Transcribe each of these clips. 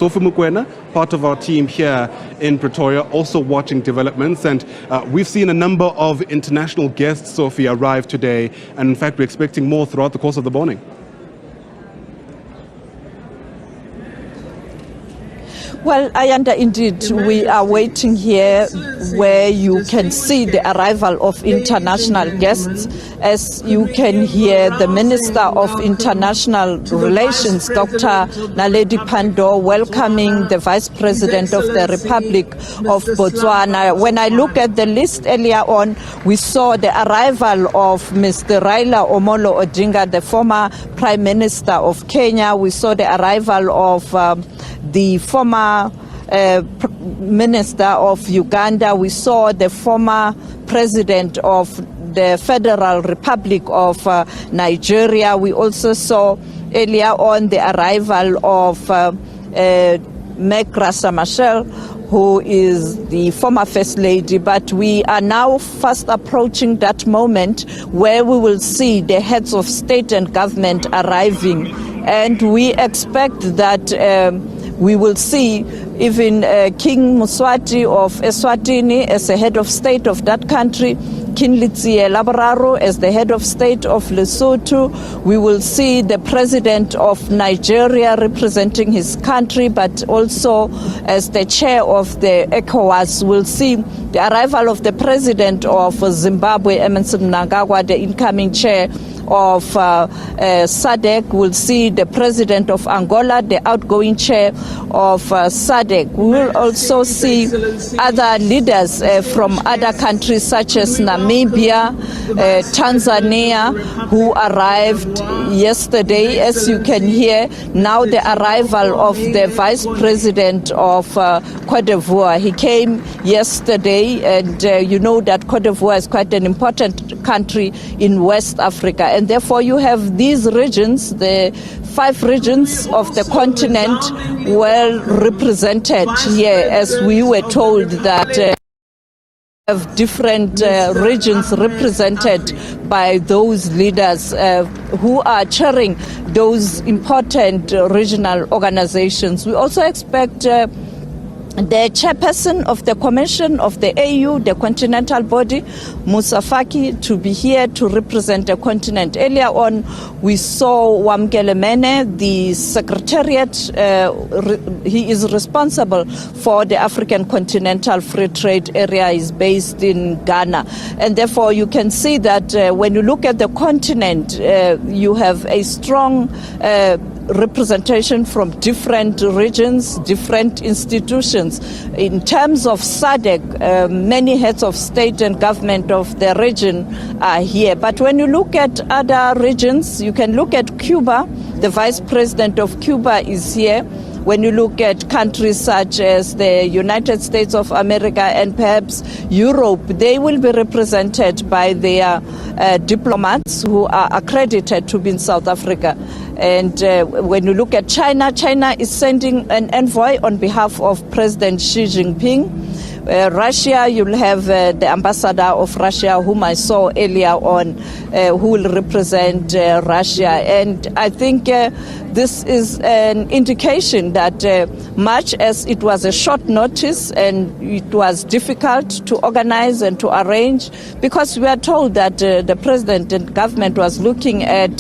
Sophie Mukwena, part of our team here in Pretoria, also watching developments. And we've seen a number of international guests, Sophie, arrive today. And in fact, we're expecting more throughout the course of the morning. Well, Ayanda, indeed, we are waiting here where you can see the arrival of international guests. As you can hear, the Minister of International Relations, Dr. Naledi Pandor, welcoming the Vice President of the Republic of Botswana. When I look at the list earlier on, we saw the arrival of Mr. Raila Amolo Odinga, the former Prime Minister of Kenya. We saw the arrival of the former Minister of Uganda. We saw the former President of the Federal Republic of Nigeria. We also saw earlier on the arrival of Megrasa Machel, who is the former First Lady. But we are now fast approaching that moment where we will see the heads of state and government arriving. And we expect that we will see even King Mswati of Eswatini as the head of state of that country, King Letsie Laboraro as the head of state of Lesotho. We will see the president of Nigeria representing his country, but also as the chair of the ECOWAS. We'll see the arrival of the president of Zimbabwe, Emmerson Mnangagwa, the incoming chair of SADC. We'll see the president of Angola, the outgoing chair of SADC. We will also see other leaders from other countries such as Namibia, Tanzania, who arrived yesterday. As you can hear, now the arrival of the vice president of Cote d'Ivoire. He came yesterday, and you know that Cote d'Ivoire is quite an important country in West Africa. And therefore you have these regions, the 5 regions of the continent, well represented here, as we were told that have different regions represented by those leaders who are chairing those important regional organizations. We also expect the chairperson of the Commission of the AU, the continental body, Musa Faki, to be here to represent the continent. Earlier on, we saw Wamkele Mene, the secretariat. He is responsible for the African Continental Free Trade Area. Is based in Ghana. And therefore, you can see that when you look at the continent, you have a strong representation from different regions, different institutions. In terms of SADC, many heads of state and government of the region are here. But when you look at other regions, you can look at Cuba. The vice president of Cuba is here. When you look at countries such as the United States of America and perhaps Europe, they will be represented by their diplomats who are accredited to be in South Africa. And when you look at China, China is sending an envoy on behalf of President Xi Jinping. Russia, you'll have the ambassador of Russia, whom I saw earlier on, who will represent Russia. And I think this is an indication that much as it was a short notice and it was difficult to organize and to arrange, because we are told that the president and government was looking at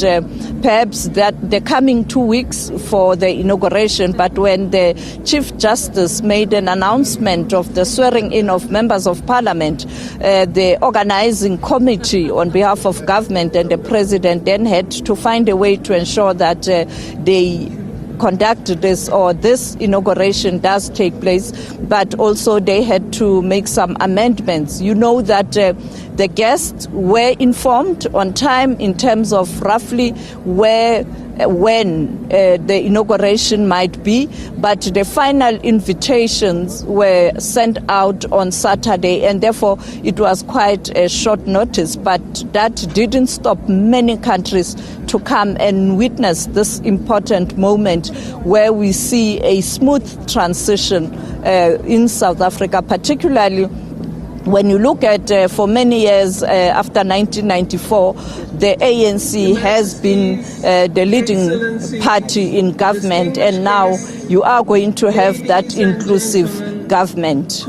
perhaps that the coming 2 weeks for the inauguration. But when the Chief Justice made an announcement of the swearing in of members of parliament, the organizing committee on behalf of government and the president then had to find a way to ensure that they conduct this, or this inauguration does take place, but also they had to make some amendments. You know that the guests were informed on time in terms of roughly when the inauguration might be, but the final invitations were sent out on Saturday, and therefore it was quite a short notice. But that didn't stop many countries to come and witness this important moment where we see a smooth transition in South Africa, particularly When you look at for many years after 1994, the ANC has been the leading party in government, and now you are going to have that inclusive government.